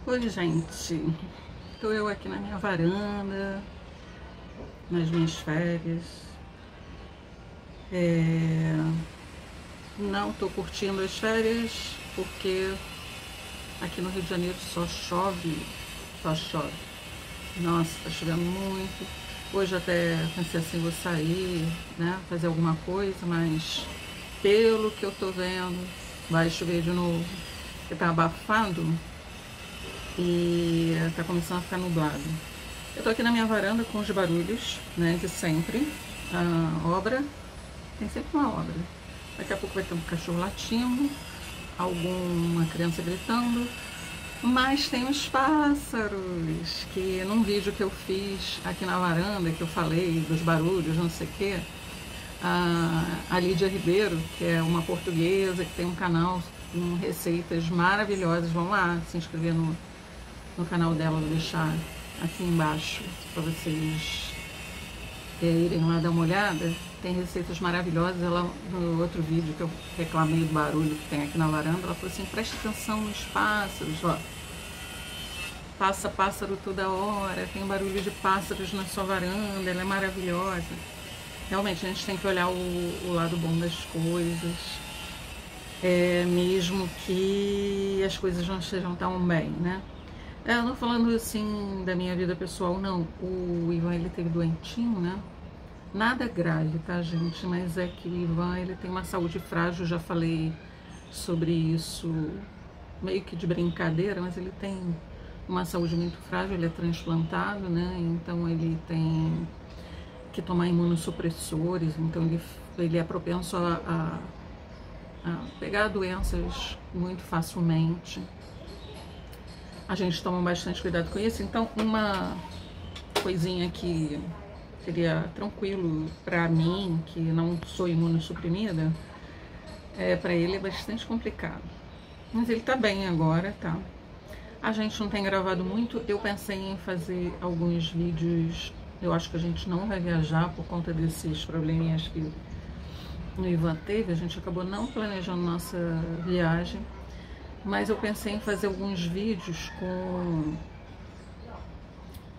Oi, gente. Estou eu aqui na minha varanda, nas minhas férias. Não estou curtindo as férias porque aqui no Rio de Janeiro só chove, só chove. Nossa, tá chovendo muito. Hoje até pensei assim, vou sair, né, fazer alguma coisa, mas pelo que eu tô vendo, vai chover de novo. Porque tá abafado e tá começando a ficar nublado. Eu tô aqui na minha varanda com os barulhos, né, de sempre. A obra, tem sempre uma obra. Daqui a pouco vai ter um cachorro latindo, alguma criança gritando, mas tem os pássaros, que num vídeo que eu fiz aqui na varanda, que eu falei dos barulhos, não sei o que, a Lídia Ribeiro, que é uma portuguesa, que tem um canal com receitas maravilhosas, vão lá se inscrever no canal dela, vou deixar aqui embaixo para vocês irem lá dar uma olhada. Tem receitas maravilhosas. Ela, no outro vídeo que eu reclamei do barulho que tem aqui na varanda, ela falou assim, preste atenção nos pássaros, ó. Passa pássaro toda hora, tem barulho de pássaros na sua varanda, ela é maravilhosa. Realmente a gente tem que olhar o lado bom das coisas, mesmo que as coisas não estejam tão bem, né? Eu não falando assim da minha vida pessoal, não. O Ivan, ele teve doentinho, né? Nada grave, tá, gente? Mas é que o Ivan, ele tem uma saúde frágil, já falei sobre isso meio que de brincadeira, mas ele tem uma saúde muito frágil, ele é transplantado, né? Então ele tem que tomar imunossupressores, então ele é propenso a pegar doenças muito facilmente. A gente toma bastante cuidado com isso. Então, uma coisinha que seria tranquilo para mim, que não sou imunossuprimida, para ele é bastante complicado. Mas ele tá bem agora, tá? A gente não tem gravado muito. Eu pensei em fazer alguns vídeos. Eu acho que a gente não vai viajar por conta desses probleminhas que o Ivan teve. A gente acabou não planejando nossa viagem. Mas eu pensei em fazer alguns vídeos com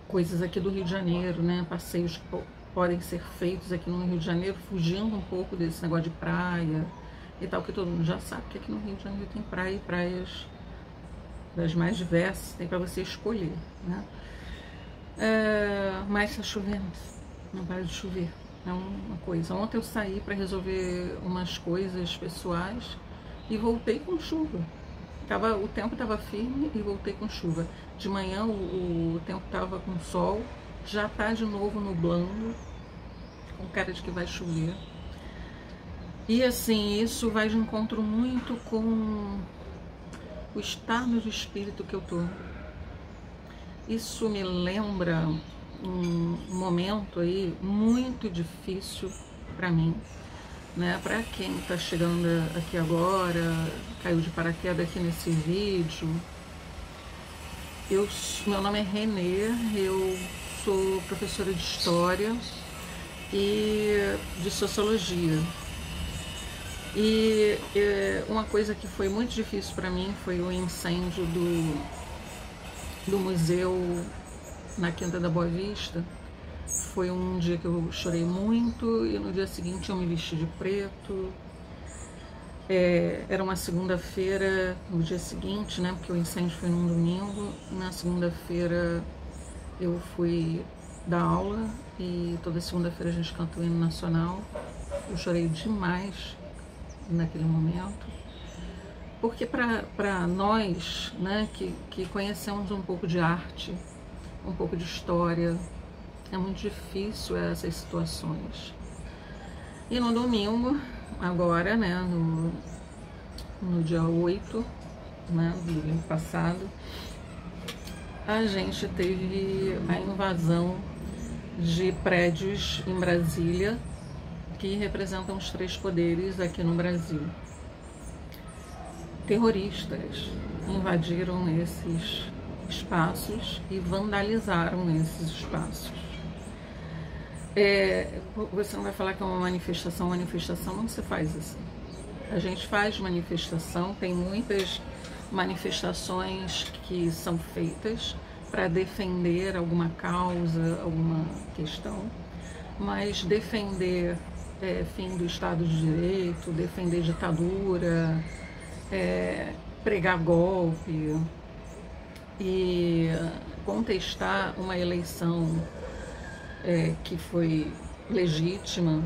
coisas aqui do Rio de Janeiro, né? Passeios que podem ser feitos aqui no Rio de Janeiro, fugindo um pouco desse negócio de praia e tal, que todo mundo já sabe que aqui no Rio de Janeiro tem praia e praias das mais diversas, tem para você escolher, né? Mas tá chovendo, não para de chover, é uma coisa. Ontem eu saí para resolver umas coisas pessoais e voltei com chuva. O tempo estava firme e voltei com chuva. De manhã o tempo estava com sol, já está de novo nublando, com cara de que vai chover. E assim, isso vai de encontro muito com o estado de espírito que eu tô. Isso me lembra um momento aí muito difícil para mim, né? Para quem está chegando aqui agora, caiu de paraquedas aqui nesse vídeo, meu nome é Renê, eu sou professora de História e de Sociologia. E uma coisa que foi muito difícil para mim foi o incêndio do museu na Quinta da Boa Vista. Foi um dia que eu chorei muito e no dia seguinte eu me vesti de preto. Era uma segunda-feira, no dia seguinte, né? Porque o incêndio foi num domingo. Na segunda-feira eu fui dar aula e toda segunda-feira a gente canta o hino nacional. Eu chorei demais naquele momento. Porque para nós, né, que conhecemos um pouco de arte, um pouco de história, é muito difícil essas situações. E no domingo, agora, né, no dia 8, né, do domingo passado, a gente teve a invasão de prédios em Brasília que representam os 3 poderes aqui no Brasil. Terroristas invadiram esses espaços e vandalizaram esses espaços. Você não vai falar que é uma manifestação não se faz assim. A gente faz manifestação, tem muitas manifestações que são feitas para defender alguma causa, alguma questão, mas defender fim do Estado de Direito, defender ditadura, pregar golpe e contestar uma eleição que foi legítima,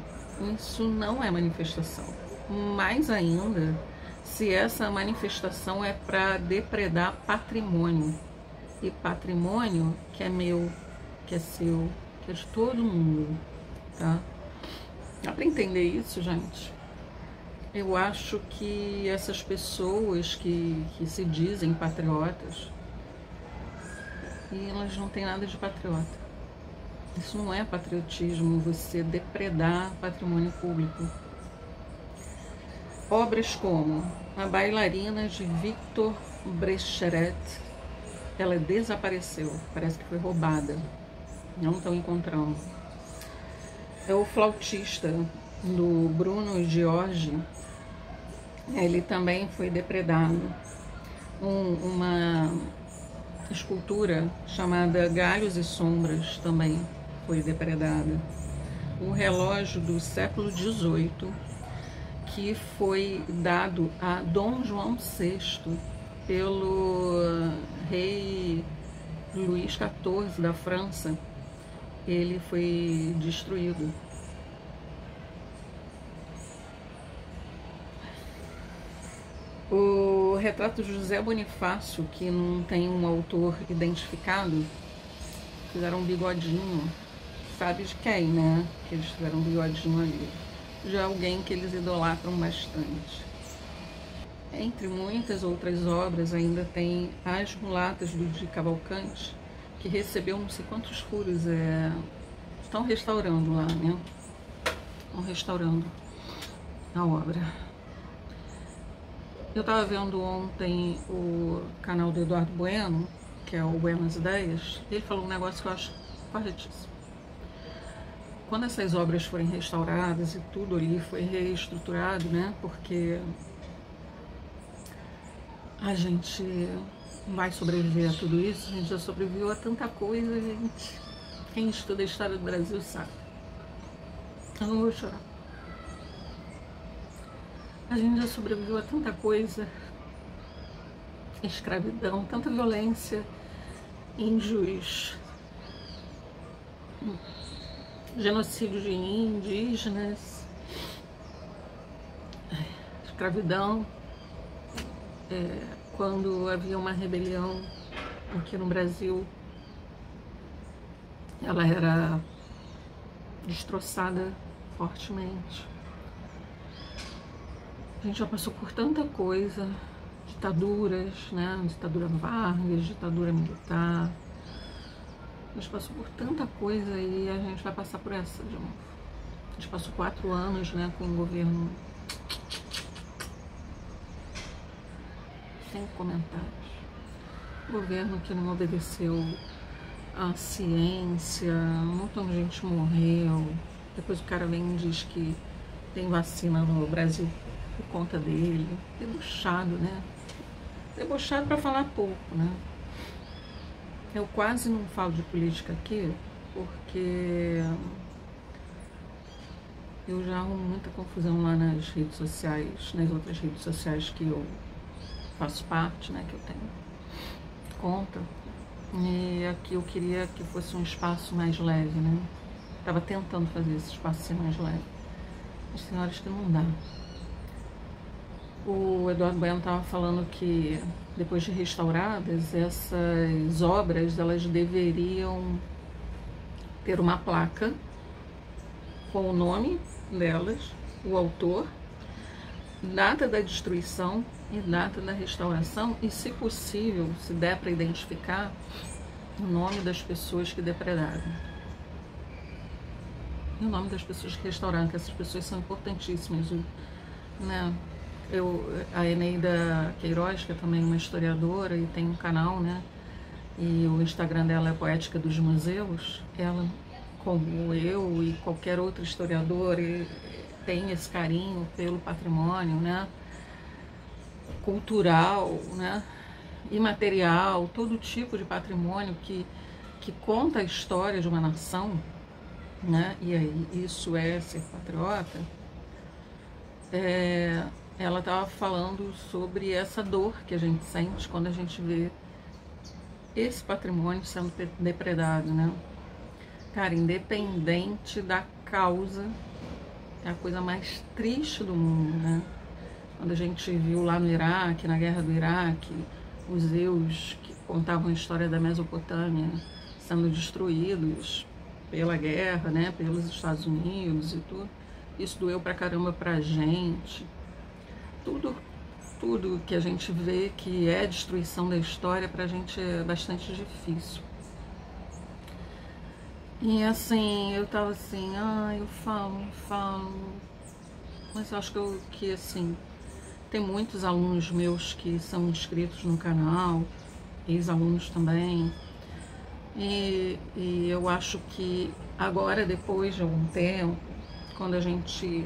isso não é manifestação. Mais ainda, se essa manifestação é para depredar patrimônio, e patrimônio que é meu, que é seu, que é de todo mundo, tá? Dá para entender isso, gente? Eu acho que essas pessoas que se dizem patriotas, e elas não têm nada de patriota. Isso não é patriotismo, você depredar patrimônio público. Obras como A Bailarina de Victor Brecheret, ela desapareceu, parece que foi roubada, não estão encontrando. O Flautista, do Bruno Giorgi, ele também foi depredado. Uma escultura chamada Galhos e Sombras também foi depredada. Um relógio do século XVIII que foi dado a Dom João VI pelo rei Luís XIV da França, ele foi destruído. O retrato de José Bonifácio, que não tem um autor identificado, fizeram um bigodinho, sabe de quem, né? Que eles fizeram um bigodinho ali. Já alguém que eles idolatram bastante. Entre muitas outras obras, ainda tem As Mulatas do de Cavalcante, que recebeu não sei quantos furos. Estão restaurando lá, né? Estão restaurando a obra. Eu estava vendo ontem o canal do Eduardo Bueno, que é o Buenas Ideias. Ele falou um negócio que eu acho corretíssimo. Quando essas obras forem restauradas e tudo ali foi reestruturado, né? Porque a gente não vai sobreviver a tudo isso, a gente já sobreviveu a tanta coisa, gente. Quem estuda a história do Brasil sabe. Eu não vou chorar. A gente já sobreviveu a tanta coisa, escravidão, tanta violência, índios, genocídio de indígenas, escravidão, quando havia uma rebelião aqui no Brasil, ela era destroçada fortemente. A gente já passou por tanta coisa, ditaduras, né? Ditadura Vargas, ditadura militar. A gente passou por tanta coisa e a gente vai passar por essa de novo. A gente passou 4 anos, né, com um governo sem comentários. Governo que não obedeceu à ciência, um montão de gente morreu. Depois o cara vem e diz que tem vacina no Brasil por conta dele. Debochado, né? Debochado para falar pouco, né? Eu quase não falo de política aqui, porque eu já arrumo muita confusão lá nas redes sociais, nas outras redes sociais que eu faço parte, né? Que eu tenho conta. E aqui eu queria que fosse um espaço mais leve, né? Tava tentando fazer esse espaço ser mais leve. Mas tem horas que não dá. O Eduardo Bueno estava falando que depois de restauradas, essas obras elas deveriam ter uma placa com o nome delas, o autor, data da destruição e data da restauração e, se possível, se der para identificar, o nome das pessoas que depredaram. E o nome das pessoas que restauraram, que essas pessoas são importantíssimas, né? A Eneida Queiroz, que é também uma historiadora e tem um canal, né? E o Instagram dela é Poética dos Museus. Ela, como eu e qualquer outro historiador, tem esse carinho pelo patrimônio, né? cultural, né, imaterial, todo tipo de patrimônio que conta a história de uma nação, né, e aí isso é ser patriota. Ela estava falando sobre essa dor que a gente sente quando a gente vê esse patrimônio sendo depredado, né? Cara, independente da causa, é a coisa mais triste do mundo, né? Quando a gente viu lá no Iraque, na guerra do Iraque, museus que contavam a história da Mesopotâmia sendo destruídos pela guerra, né? Pelos Estados Unidos e tudo. Isso doeu pra caramba pra gente. Tudo que a gente vê que é destruição da história pra gente é bastante difícil. E assim, eu tava assim, eu falo, mas eu acho que assim, tem muitos alunos meus que são inscritos no canal, ex-alunos também, e eu acho que agora, depois de algum tempo, quando a gente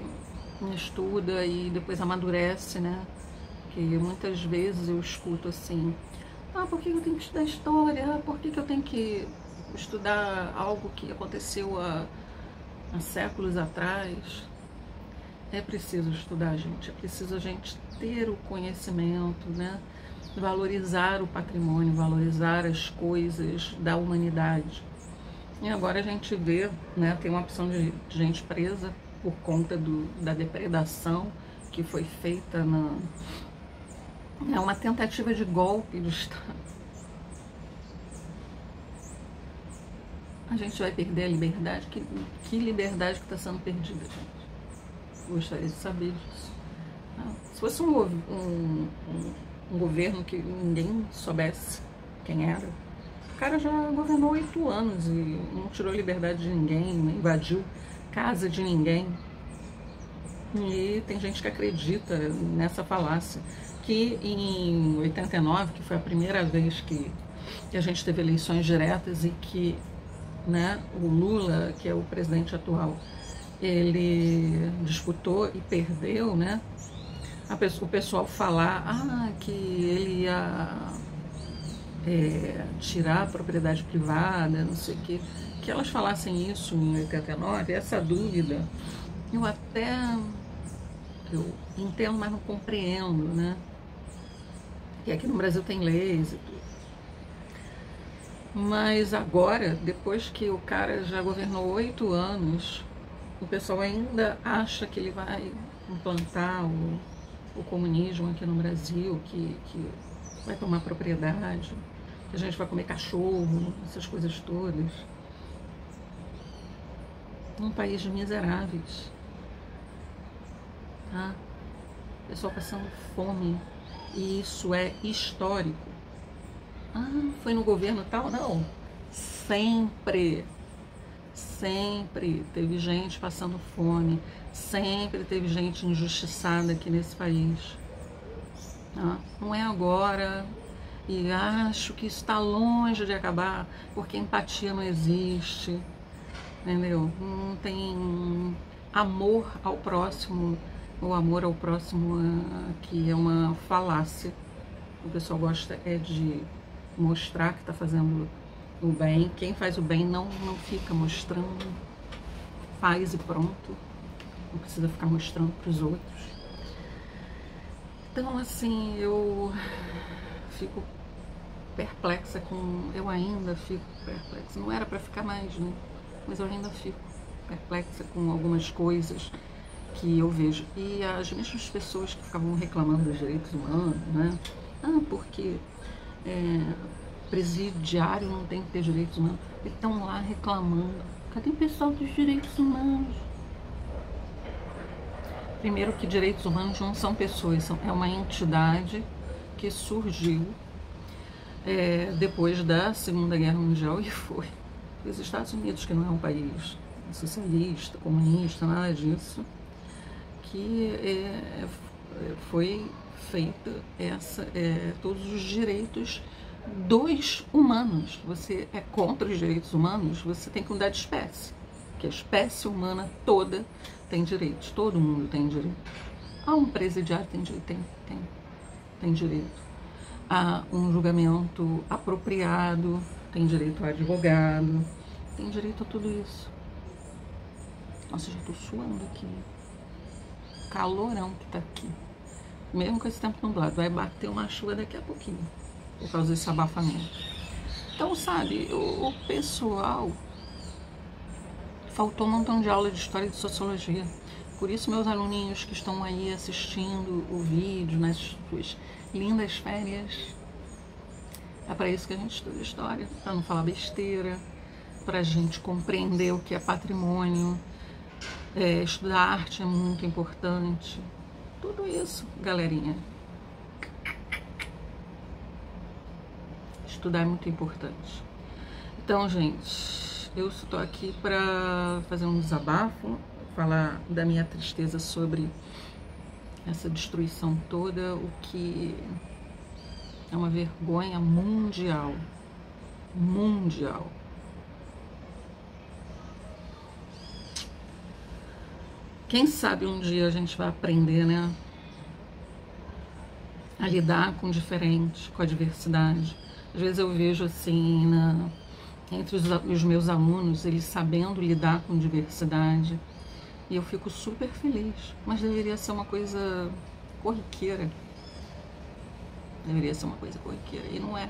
estuda e depois amadurece, né? Que muitas vezes eu escuto assim, por que eu tenho que estudar história? Por que eu tenho que estudar algo que aconteceu há séculos atrás? É preciso estudar, gente. É preciso a gente ter o conhecimento, né? Valorizar o patrimônio, valorizar as coisas da humanidade. E agora a gente vê, né, tem uma opção de gente presa por conta da depredação que foi feita é uma tentativa de golpe do Estado. A gente vai perder a liberdade? Que liberdade que está sendo perdida, gente? Gostaria de saber disso. Se fosse um governo que ninguém soubesse quem era, o cara já governou 8 anos e não tirou a liberdade de ninguém, invadiu casa de ninguém. E tem gente que acredita nessa falácia, que em 89, que foi a primeira vez que a gente teve eleições diretas e que, né, o Lula, que é o presidente atual, ele disputou e perdeu, né? O pessoal falar que ele ia tirar a propriedade privada, não sei o quê, que elas falassem isso em 89, essa dúvida, eu entendo, mas não compreendo, né? E aqui no Brasil tem leis e tudo. Mas agora, depois que o cara já governou 8 anos, o pessoal ainda acha que ele vai implantar o comunismo aqui no Brasil, que vai tomar propriedade, que a gente vai comer cachorro, essas coisas todas. Num país de miseráveis. Tá? O pessoal passando fome. E isso é histórico. Foi no governo tal? Não. Sempre teve gente passando fome. Sempre teve gente injustiçada aqui nesse país. Tá? Não é agora. E acho que isso está longe de acabar, porque empatia não existe. Entendeu? Não tem amor ao próximo. O amor ao próximo que é uma falácia. O pessoal gosta de mostrar que está fazendo o bem. Quem faz o bem não fica mostrando, faz e pronto. Não precisa ficar mostrando para os outros. Então, assim, eu fico perplexa eu ainda fico perplexa. Não era para ficar mais, né? Mas eu ainda fico perplexa com algumas coisas que eu vejo. E as mesmas pessoas que ficavam reclamando dos direitos humanos, né? Porque presidiário não tem que ter direitos humanos. Eles estão lá reclamando. Cadê o pessoal dos direitos humanos? Primeiro que direitos humanos não são pessoas, é uma entidade que surgiu depois da Segunda Guerra Mundial e foi os Estados Unidos, que não é um país socialista, comunista, nada disso, que foi feita todos os direitos dos humanos. Você é contra os direitos humanos, você tem que mudar de espécie, que a espécie humana toda tem direitos, todo mundo tem direito. Um presidiário tem direito, tem. tem direito a um julgamento apropriado, tem direito a advogado, tem direito a tudo isso. Nossa, já tô suando aqui. Calorão que tá aqui. Mesmo com esse tempo nublado, vai bater uma chuva daqui a pouquinho, por causa desse abafamento. Então, sabe, o pessoal faltou um montão de aula de história e de sociologia. Por isso, meus aluninhos que estão aí assistindo o vídeo nas suas lindas férias, é para isso que a gente estuda história, para não falar besteira, para a gente compreender o que é patrimônio. Estudar arte é muito importante. Tudo isso, galerinha. Estudar é muito importante. Então, gente, eu estou aqui para fazer um desabafo, falar da minha tristeza sobre essa destruição toda, o que é uma vergonha mundial. Mundial. Quem sabe um dia a gente vai aprender, né, a lidar com o diferente, com a diversidade. Às vezes eu vejo assim, entre os meus alunos, eles sabendo lidar com diversidade, e eu fico super feliz, mas deveria ser uma coisa corriqueira. Deveria ser uma coisa corriqueira, e não é.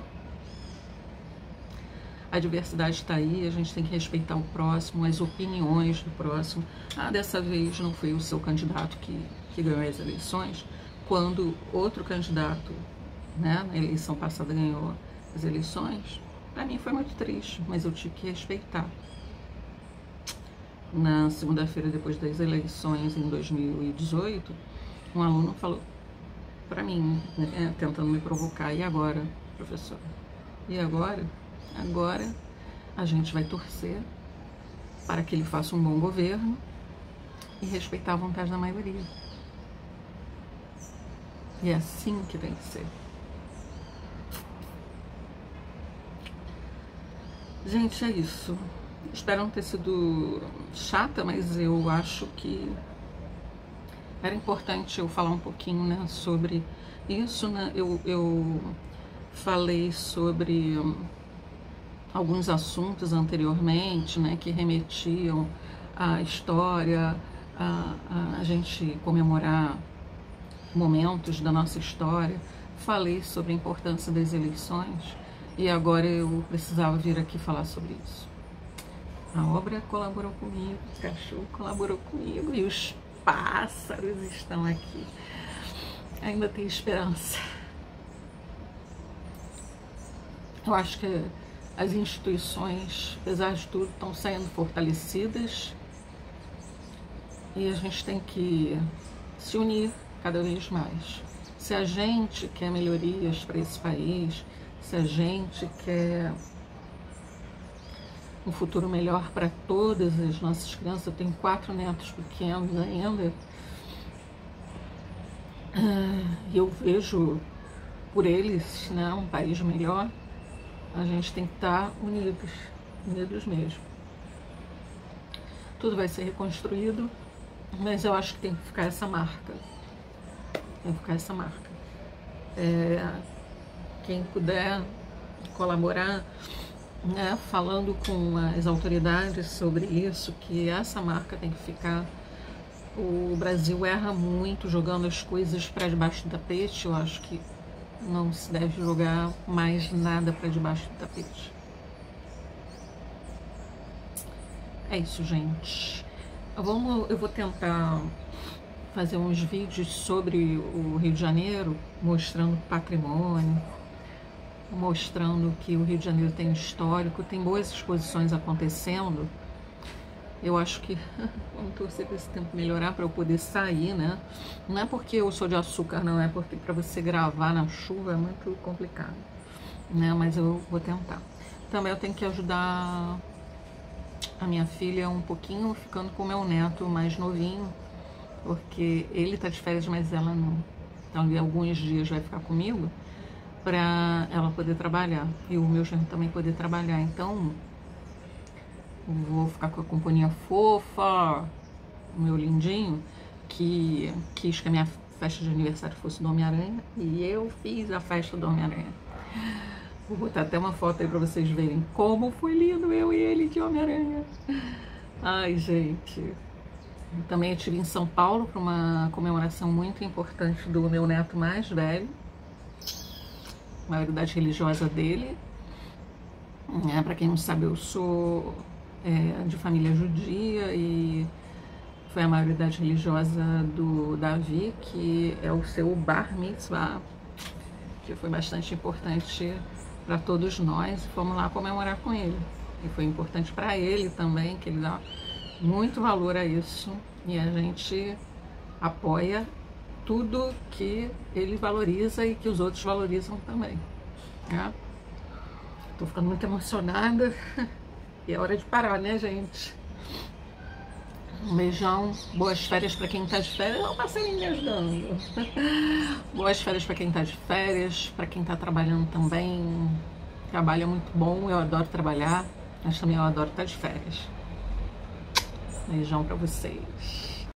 A diversidade está aí, a gente tem que respeitar o próximo, as opiniões do próximo. Dessa vez não foi o seu candidato que ganhou as eleições, quando outro candidato, né, na eleição passada ganhou as eleições. Para mim foi muito triste, mas eu tive que respeitar. Na segunda-feira, depois das eleições em 2018, um aluno falou para mim, né, tentando me provocar: e agora, professor? E agora? Agora a gente vai torcer para que ele faça um bom governo e respeitar a vontade da maioria. E é assim que tem que ser. Gente, é isso. Espero não ter sido chata, mas eu acho que era importante eu falar um pouquinho, né, sobre isso, né? Eu falei sobre alguns assuntos anteriormente, né, que remetiam à história, a gente comemorar momentos da nossa história. Falei sobre a importância das eleições e agora eu precisava vir aqui falar sobre isso. A obra colaborou comigo, o cachorro colaborou comigo e os pássaros estão aqui. Ainda tem esperança. Eu acho que as instituições, apesar de tudo, estão sendo fortalecidas e a gente tem que se unir cada vez mais. Se a gente quer melhorias para esse país, se a gente quer um futuro melhor para todas as nossas crianças, eu tenho 4 netos pequenos ainda, e eu vejo por eles, né, um país melhor. A gente tem que estar unidos mesmo. Tudo vai ser reconstruído, mas eu acho que tem que ficar essa marca. Tem que ficar essa marca. Quem puder colaborar, né, falando com as autoridades sobre isso, que essa marca tem que ficar. O Brasil erra muito jogando as coisas para debaixo do tapete. Eu acho que não se deve jogar mais nada para debaixo do tapete. É isso, gente. Eu vou tentar fazer uns vídeos sobre o Rio de Janeiro, mostrando patrimônio, mostrando que o Rio de Janeiro tem histórico, tem boas exposições acontecendo. Eu acho que vamos torcer para esse tempo melhorar para eu poder sair, né? Não é porque eu sou de açúcar, não, é porque para você gravar na chuva é muito complicado, né? Mas eu vou tentar. Também eu tenho que ajudar a minha filha um pouquinho, ficando com o meu neto mais novinho, porque ele tá de férias, mas ela não. Então, ele alguns dias vai ficar comigo para ela poder trabalhar e o meu genro também poder trabalhar. Então, vou ficar com a companhia fofa, o meu lindinho, que quis que a minha festa de aniversário fosse do Homem-Aranha, e eu fiz a festa do Homem-Aranha. Vou botar até uma foto aí pra vocês verem como foi lindo eu e ele de Homem-Aranha. Ai, gente. Também eu estive em São Paulo para uma comemoração muito importante do meu neto mais velho, maioridade religiosa dele. Para quem não sabe, eu sou de família judia e foi a maioridade religiosa do Davi, que é o seu bar mitzvah, que foi bastante importante para todos nós, e fomos lá comemorar com ele. E foi importante para ele também, que ele dá muito valor a isso, e a gente apoia tudo que ele valoriza e que os outros valorizam também, né? Tô ficando muito emocionada e é hora de parar, né, gente? Um beijão, boas férias para quem tá de férias. Olha o passarinho me ajudando. Boas férias para quem tá de férias, para quem tá trabalhando também. Trabalho é muito bom, eu adoro trabalhar, mas também eu adoro estar de férias. Beijão para vocês.